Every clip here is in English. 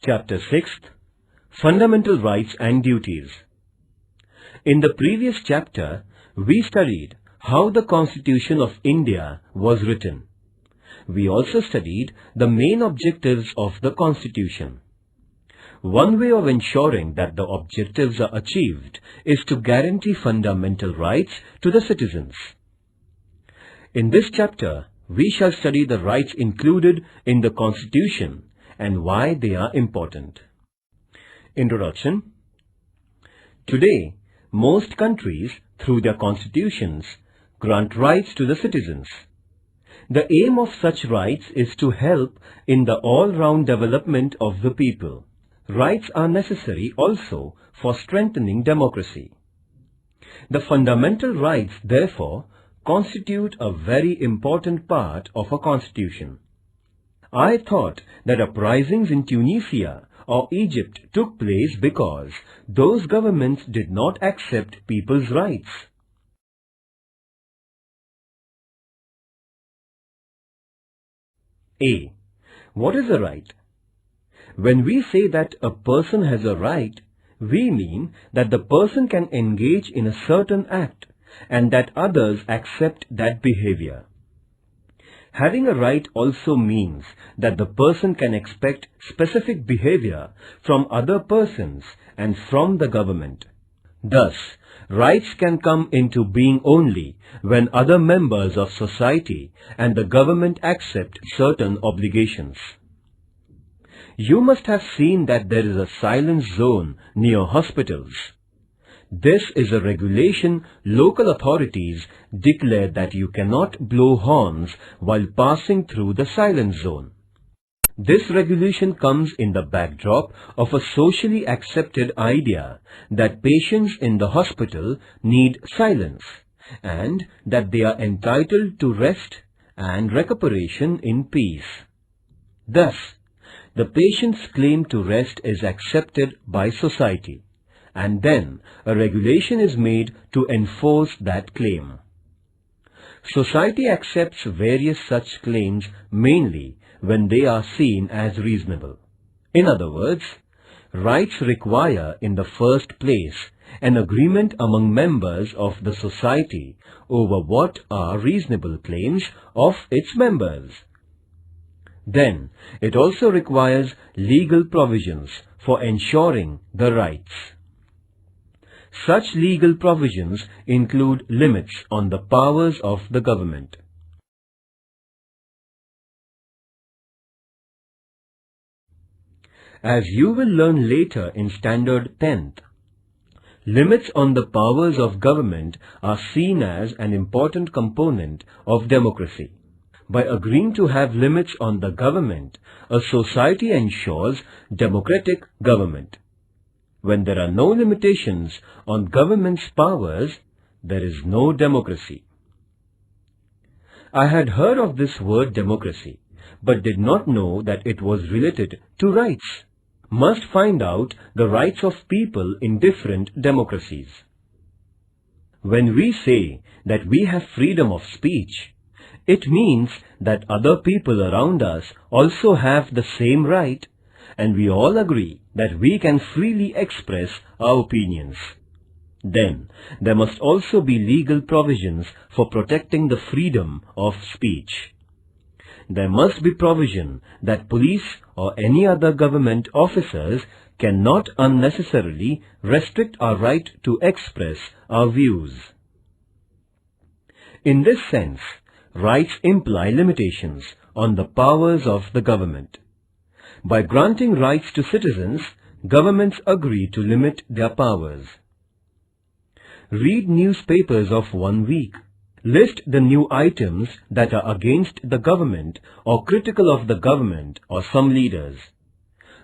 Chapter 6, Fundamental Rights and Duties. In the previous chapter, we studied how the Constitution of India was written. We also studied the main objectives of the Constitution. One way of ensuring that the objectives are achieved is to guarantee fundamental rights to the citizens. In this chapter, we shall study the rights included in the Constitution and why they are important. Introduction. Today, most countries, through their constitutions, grant rights to the citizens. The aim of such rights is to help in the all-round development of the people. Rights are necessary also for strengthening democracy. The fundamental rights, therefore, constitute a very important part of a constitution. I thought that uprisings in Tunisia or Egypt took place because those governments did not accept people's rights. A. What is a right? When we say that a person has a right, we mean that the person can engage in a certain act and that others accept that behavior. Having a right also means that the person can expect specific behavior from other persons and from the government. Thus, rights can come into being only when other members of society and the government accept certain obligations. You must have seen that there is a silence zone near hospitals. This is a regulation local authorities declare that you cannot blow horns while passing through the silence zone. This regulation comes in the backdrop of a socially accepted idea that patients in the hospital need silence and that they are entitled to rest and recuperation in peace. Thus, the patient's claim to rest is accepted by society, and then a regulation is made to enforce that claim. Society accepts various such claims mainly when they are seen as reasonable. In other words, rights require in the first place an agreement among members of the society over what are reasonable claims of its members. Then, it also requires legal provisions for ensuring the rights. Such legal provisions include limits on the powers of the government. As you will learn later in Standard 10th, limits on the powers of government are seen as an important component of democracy. By agreeing to have limits on the government, a society ensures democratic government. When there are no limitations on government's powers, there is no democracy. I had heard of this word democracy, but did not know that it was related to rights. Must find out the rights of people in different democracies. When we say that we have freedom of speech, it means that other people around us also have the same right, and we all agree that we can freely express our opinions. Then, there must also be legal provisions for protecting the freedom of speech. There must be provision that police or any other government officers cannot unnecessarily restrict our right to express our views. In this sense, rights imply limitations on the powers of the government. By granting rights to citizens, governments agree to limit their powers. Read newspapers of 1 week. List the new items that are against the government or critical of the government or some leaders.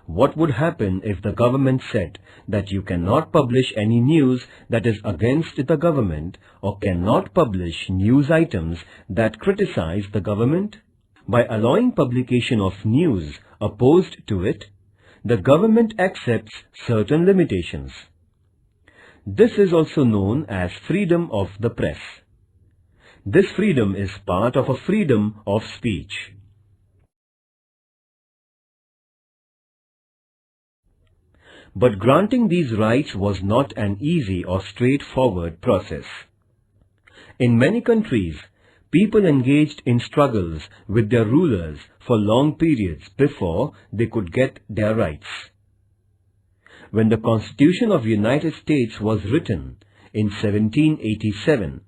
What would happen if the government said that you cannot publish any news that is against the government or cannot publish news items that criticize the government? By allowing publication of news opposed to it, the government accepts certain limitations. This is also known as freedom of the press. This freedom is part of a freedom of speech. But granting these rights was not an easy or straightforward process. In many countries, people engaged in struggles with their rulers for long periods before they could get their rights. When the Constitution of the United States was written in 1787,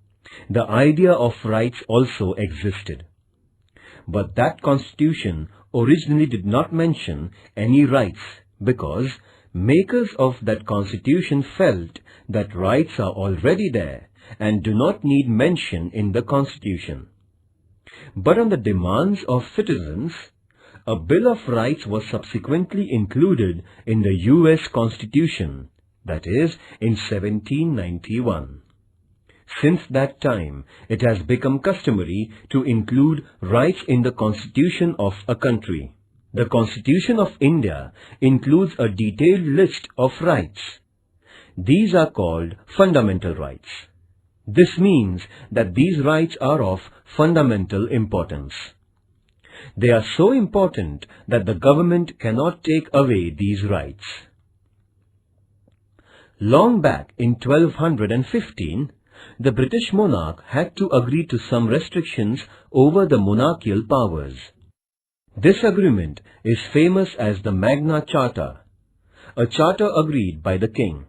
the idea of rights also existed. But that Constitution originally did not mention any rights because makers of that Constitution felt that rights are already there and do not need mention in the Constitution. But on the demands of citizens, a Bill of Rights was subsequently included in the US Constitution, that is, in 1791. Since that time, it has become customary to include rights in the Constitution of a country. The Constitution of India includes a detailed list of rights. These are called fundamental rights. This means that these rights are of fundamental importance. They are so important that the government cannot take away these rights. Long back in 1215, the British monarch had to agree to some restrictions over the monarchical powers. This agreement is famous as the Magna Charta, a charter agreed by the king.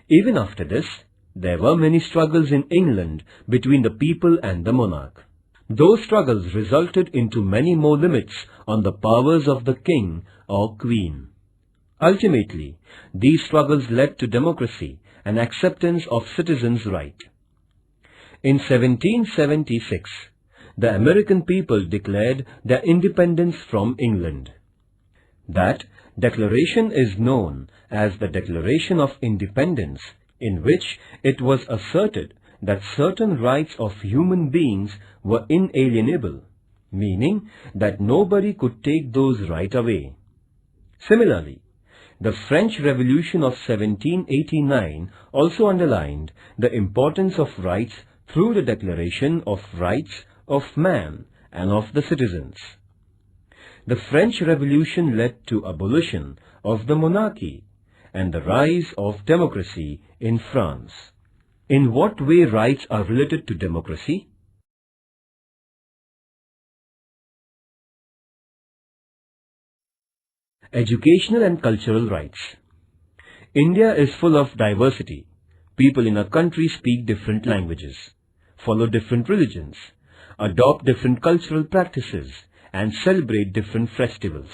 Even after this, there were many struggles in England between the people and the monarch. Those struggles resulted into many more limits on the powers of the king or queen. Ultimately, these struggles led to democracy and acceptance of citizens' rights. In 1776, the American people declared their independence from England. That declaration is known as the Declaration of Independence, in which it was asserted that certain rights of human beings were inalienable, meaning that nobody could take those rights away. Similarly, the French Revolution of 1789 also underlined the importance of rights through the Declaration of Rights of Man and of the Citizens. The French Revolution led to abolition of the monarchy and the rise of democracy in France. In what way rights are related to democracy? Educational and cultural rights. India is full of diversity. People in a country speak different languages, follow different religions, adopt different cultural practices, and celebrate different festivals.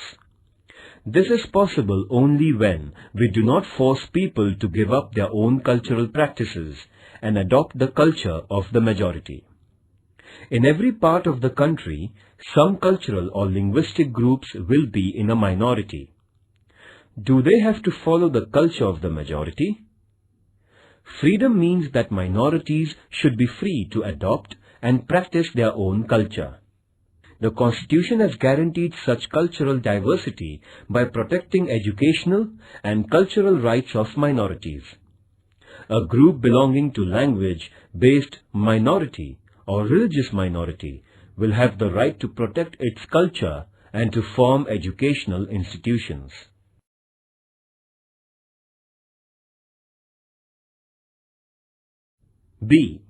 This is possible only when we do not force people to give up their own cultural practices and adopt the culture of the majority. In every part of the country, some cultural or linguistic groups will be in a minority. Do they have to follow the culture of the majority? Freedom means that minorities should be free to adopt and practice their own culture. The Constitution has guaranteed such cultural diversity by protecting educational and cultural rights of minorities. A group belonging to language-based minority or religious minority will have the right to protect its culture and to form educational institutions. B.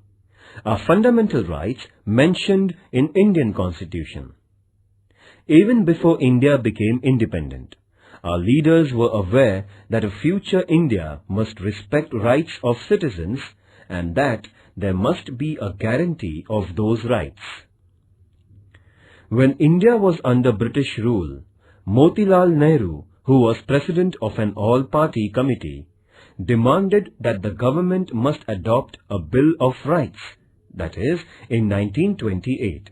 Are fundamental rights mentioned in Indian Constitution. Even before India became independent, our leaders were aware that a future India must respect rights of citizens and that there must be a guarantee of those rights. When India was under British rule, Motilal Nehru, who was president of an all-party committee, demanded that the government must adopt a Bill of Rights, that is, in 1928.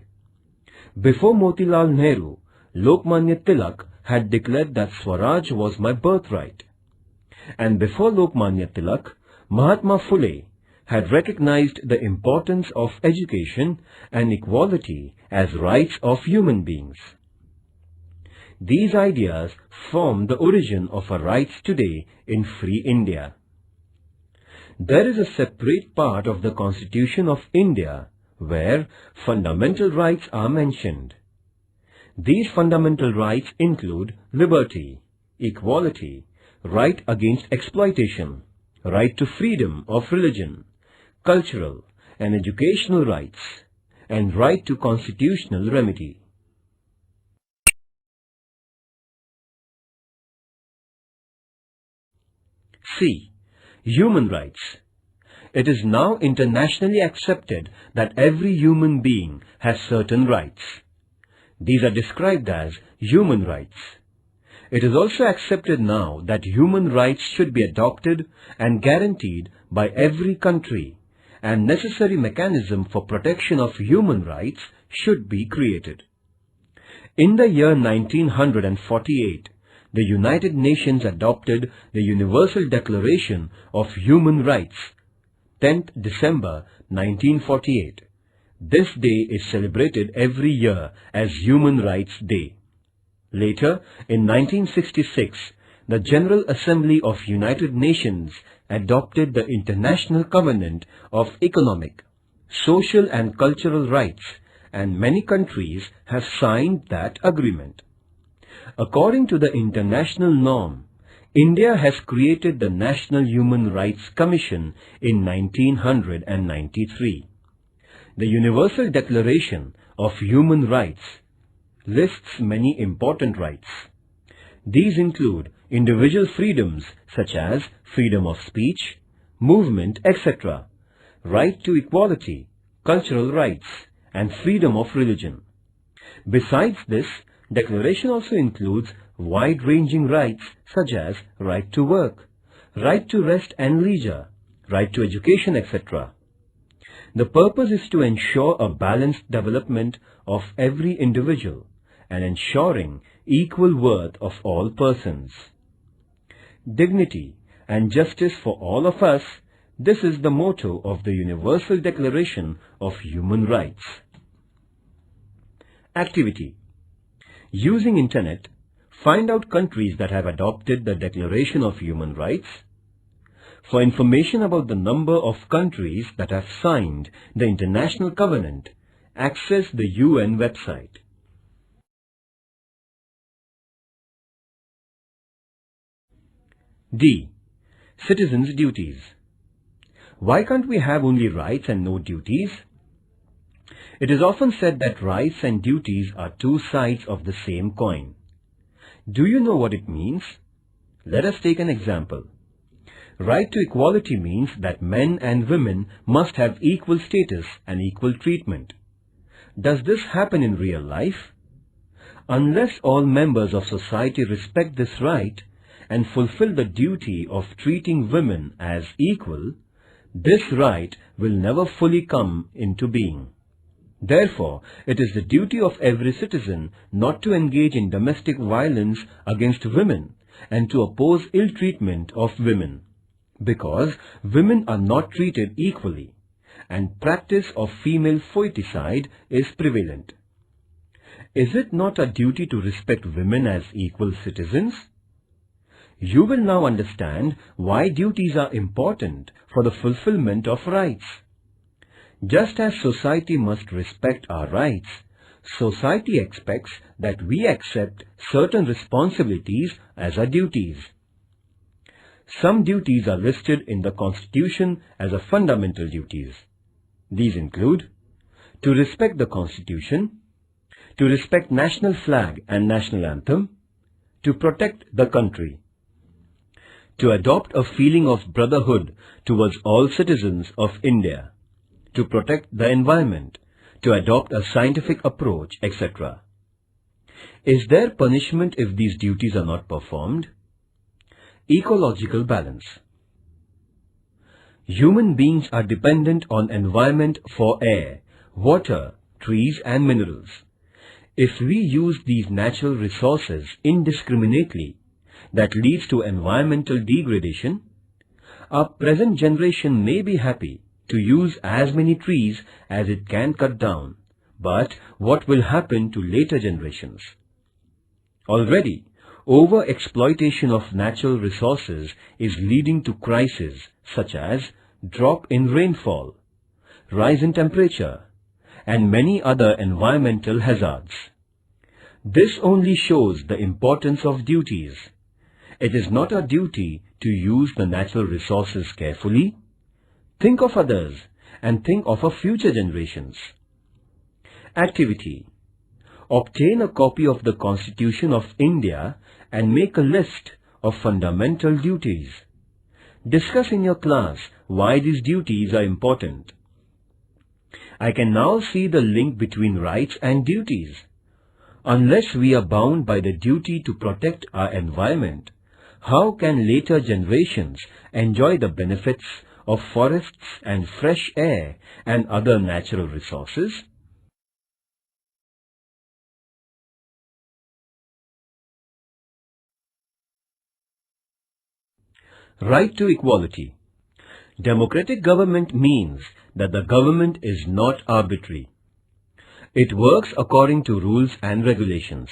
Before Motilal Nehru, Lokmanya Tilak had declared that Swaraj was my birthright. And before Lokmanya Tilak, Mahatma Phule had recognized the importance of education and equality as rights of human beings. These ideas form the origin of our rights today in free India. There is a separate part of the Constitution of India where fundamental rights are mentioned. These fundamental rights include liberty, equality, right against exploitation, right to freedom of religion, cultural and educational rights, and right to constitutional remedy. C. Human rights. It is now internationally accepted that every human being has certain rights. These are described as human rights. It is also accepted now that human rights should be adopted and guaranteed by every country, and necessary mechanism for protection of human rights should be created. In the year 1948, the United Nations adopted the Universal Declaration of Human Rights, 10th December 1948. This day is celebrated every year as Human Rights Day. Later, in 1966, the General Assembly of United Nations adopted the International Covenant of Economic, Social and Cultural Rights, and many countries have signed that agreement. According to the international norm, India has created the National Human Rights Commission in 1993. The Universal Declaration of Human Rights lists many important rights. These include individual freedoms such as freedom of speech, movement, etc., right to equality, cultural rights, and freedom of religion. Besides this, Declaration also includes wide-ranging rights such as right to work, right to rest and leisure, right to education, etc. The purpose is to ensure a balanced development of every individual and ensuring equal worth of all persons. Dignity and justice for all of us, this is the motto of the Universal Declaration of Human Rights. Activity. Using Internet, find out countries that have adopted the Declaration of Human Rights. For information about the number of countries that have signed the International Covenant, access the UN website. D. Citizens' duties. Why can't we have only rights and no duties? It is often said that rights and duties are two sides of the same coin. Do you know what it means? Let us take an example. Right to equality means that men and women must have equal status and equal treatment. Does this happen in real life? Unless all members of society respect this right and fulfill the duty of treating women as equal, this right will never fully come into being. Therefore, it is the duty of every citizen not to engage in domestic violence against women and to oppose ill treatment of women, because women are not treated equally and practice of female foeticide is prevalent. Is it not a duty to respect women as equal citizens? You will now understand why duties are important for the fulfillment of rights. Just as society must respect our rights, society expects that we accept certain responsibilities as our duties. Some duties are listed in the Constitution as a fundamental duties. These include to respect the Constitution, to respect national flag and national anthem, to protect the country, to adopt a feeling of brotherhood towards all citizens of India, to protect the environment, to adopt a scientific approach, etc. Is there punishment if these duties are not performed? Ecological balance. Human beings are dependent on environment for air, water, trees and minerals. If we use these natural resources indiscriminately, that leads to environmental degradation. Our present generation may be happy to use as many trees as it can cut down, but what will happen to later generations? Already, over-exploitation of natural resources is leading to crises such as drop in rainfall, rise in temperature, and many other environmental hazards. This only shows the importance of duties, It is not our duty to use the natural resources carefully? Think of others and think of our future generations. Activity. Obtain a copy of the Constitution of India and make a list of fundamental duties. Discuss in your class why these duties are important. I can now see the link between rights and duties. Unless we are bound by the duty to protect our environment, how can later generations enjoy the benefits of forests and fresh air and other natural resources? Right to equality. Democratic government means that the government is not arbitrary. It works according to rules and regulations.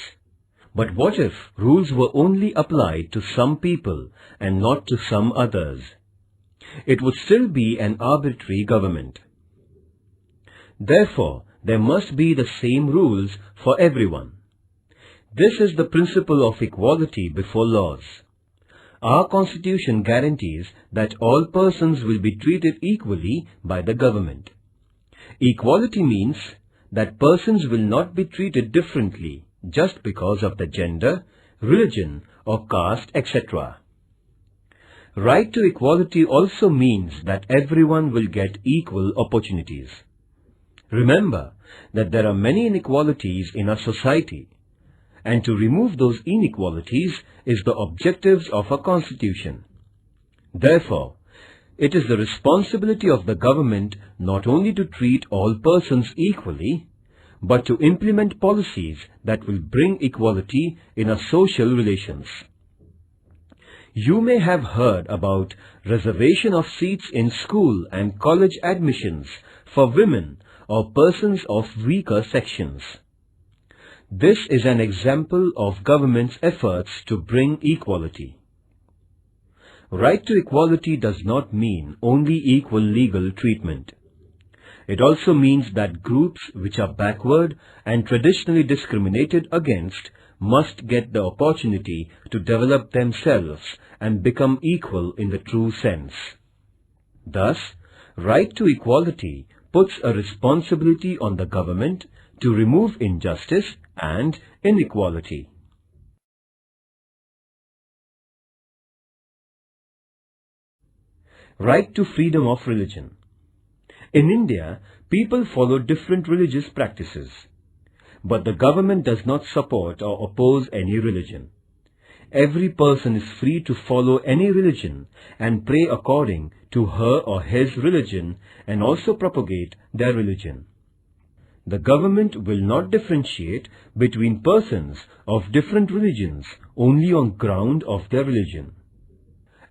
But what if rules were only applied to some people and not to some others? It would still be an arbitrary government. Therefore, there must be the same rules for everyone. This is the principle of equality before laws. Our Constitution guarantees that all persons will be treated equally by the government. Equality means that persons will not be treated differently just because of the gender, religion or caste, etc. Right to equality also means that everyone will get equal opportunities. Remember that there are many inequalities in our society, and to remove those inequalities is the objectives of our Constitution. Therefore, it is the responsibility of the government not only to treat all persons equally, but to implement policies that will bring equality in our social relations. You may have heard about reservation of seats in school and college admissions for women or persons of weaker sections. This is an example of government's efforts to bring equality. Right to equality does not mean only equal legal treatment. It also means that groups which are backward and traditionally discriminated against must get the opportunity to develop themselves and become equal in the true sense. Thus, right to equality puts a responsibility on the government to remove injustice and inequality. Right to freedom of religion. In India, people follow different religious practices, but the government does not support or oppose any religion. Every person is free to follow any religion and pray according to her or his religion and also propagate their religion. The government will not differentiate between persons of different religions only on ground of their religion.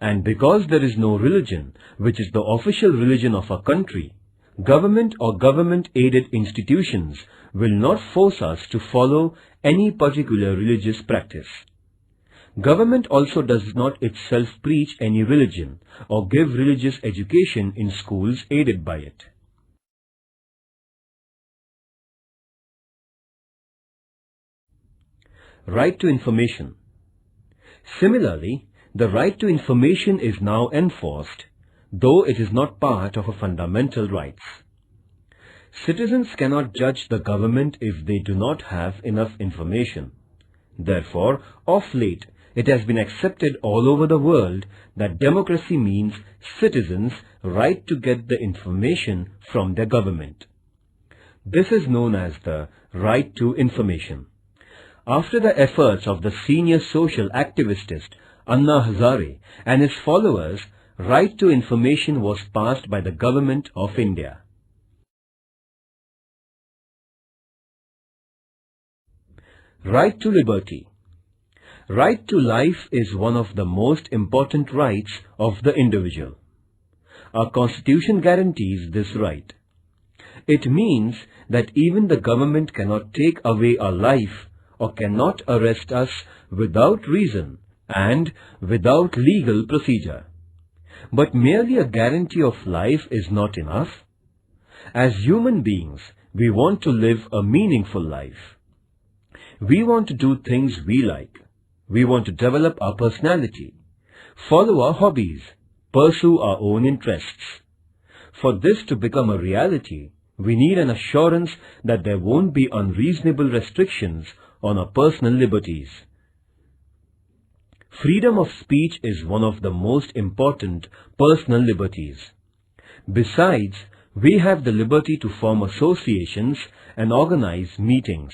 And because there is no religion which is the official religion of our country, government or government-aided institutions will not force us to follow any particular religious practice. Government also does not itself preach any religion or give religious education in schools aided by it. Right to information. Similarly, the right to information is now enforced, though it is not part of our fundamental rights. Citizens cannot judge the government if they do not have enough information. Therefore, of late, it has been accepted all over the world that democracy means citizens' right to get the information from their government. This is known as the right to information. After the efforts of the senior social activist Anna Hazare and his followers, right to information was passed by the Government of India. Right to liberty. Right to life is one of the most important rights of the individual. Our Constitution guarantees this right. It means that even the government cannot take away our life or cannot arrest us without reason and without legal procedure. But merely a guarantee of life is not enough. As human beings, we want to live a meaningful life. We want to do things we like. We want to develop our personality, follow our hobbies, pursue our own interests. For this to become a reality, we need an assurance that there won't be unreasonable restrictions on our personal liberties. Freedom of speech is one of the most important personal liberties. Besides, we have the liberty to form associations and organize meetings.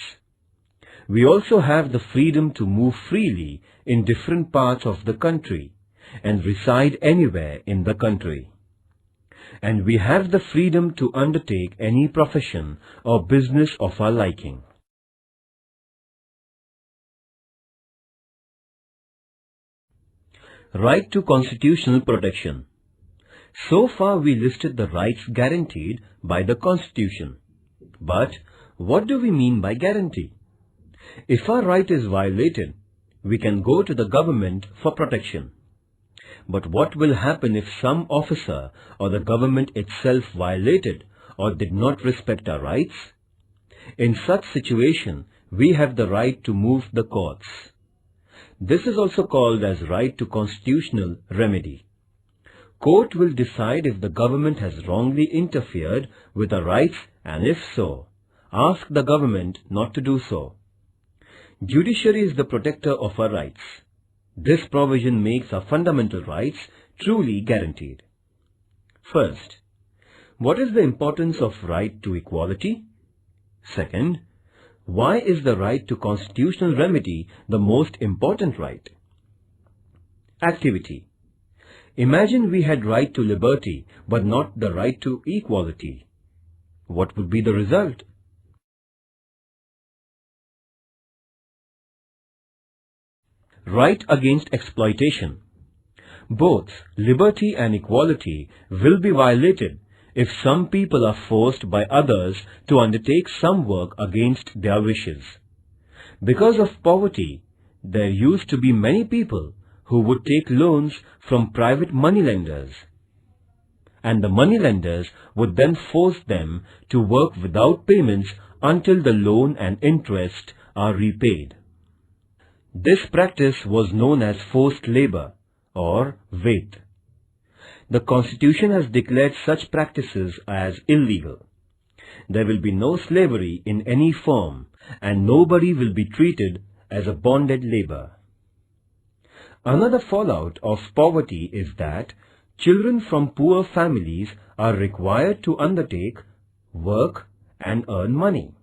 We also have the freedom to move freely in different parts of the country and reside anywhere in the country. And we have the freedom to undertake any profession or business of our liking. Right to constitutional protection. So far we listed the rights guaranteed by the Constitution. But what do we mean by guarantee? If our right is violated, we can go to the government for protection. But what will happen if some officer or the government itself violated or did not respect our rights? In such situation, we have the right to move the courts. This is also called as right to constitutional remedy. Court will decide if the government has wrongly interfered with our rights, and if so, ask the government not to do so. Judiciary is the protector of our rights. This provision makes our fundamental rights truly guaranteed. First, what is the importance of right to equality? Second, why is the right to constitutional remedy the most important right? Activity. Imagine we had right to liberty but not the right to equality. What would be the result? Right against exploitation. Both liberty and equality will be violated if some people are forced by others to undertake some work against their wishes. Because of poverty, there used to be many people who would take loans from private moneylenders, and the moneylenders would then force them to work without payments until the loan and interest are repaid. This practice was known as forced labor or wait. The Constitution has declared such practices as illegal. There will be no slavery in any form, and nobody will be treated as a bonded labor. Another fallout of poverty is that children from poor families are required to undertake work and earn money.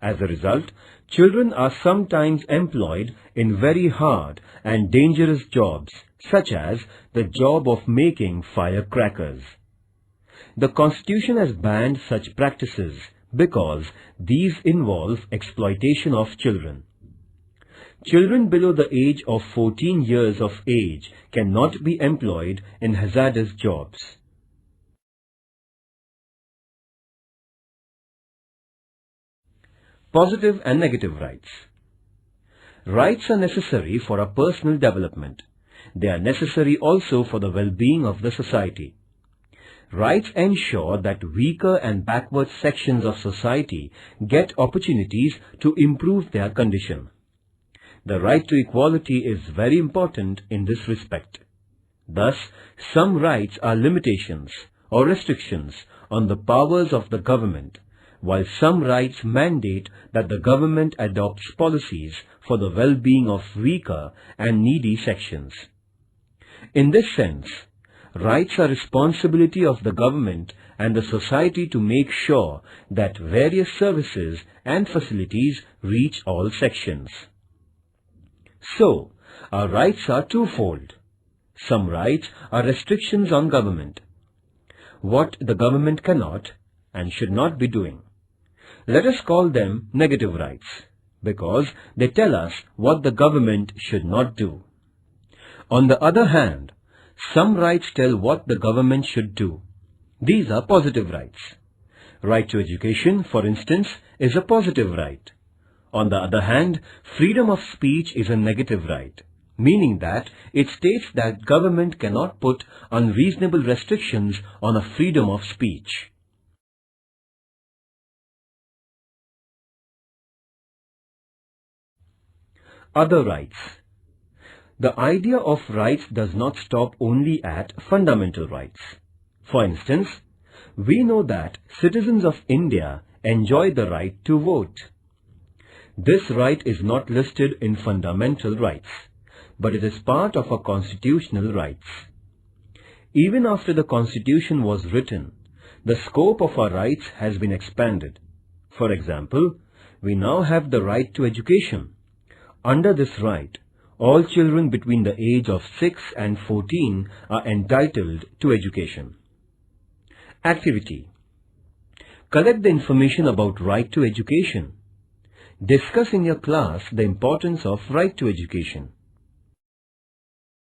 As a result, children are sometimes employed in very hard and dangerous jobs, such as the job of making firecrackers. The Constitution has banned such practices because these involve exploitation of children. Children below the age of 14 years of age cannot be employed in hazardous jobs. Positive and negative rights. Rights are necessary for our personal development. They are necessary also for the well-being of the society. Rights ensure that weaker and backward sections of society get opportunities to improve their condition. The right to equality is very important in this respect. Thus, some rights are limitations or restrictions on the powers of the government, while some rights mandate that the government adopts policies for the well-being of weaker and needy sections. In this sense, rights are responsibility of the government and the society to make sure that various services and facilities reach all sections. So, our rights are twofold. Some rights are restrictions on government, what the government cannot and should not be doing. Let us call them negative rights, because they tell us what the government should not do. On the other hand, some rights tell what the government should do. These are positive rights. Right to education, for instance, is a positive right. On the other hand, freedom of speech is a negative right, meaning that it states that government cannot put unreasonable restrictions on a freedom of speech. Other rights. The idea of rights does not stop only at fundamental rights. For instance, we know that citizens of India enjoy the right to vote. This right is not listed in fundamental rights, but it is part of our constitutional rights. Even after the Constitution was written, the scope of our rights has been expanded. For example, we now have the right to education. Under this right, all children between the age of 6 and 14 are entitled to education. Activity. Collect the information about right to education. Discuss in your class the importance of right to education.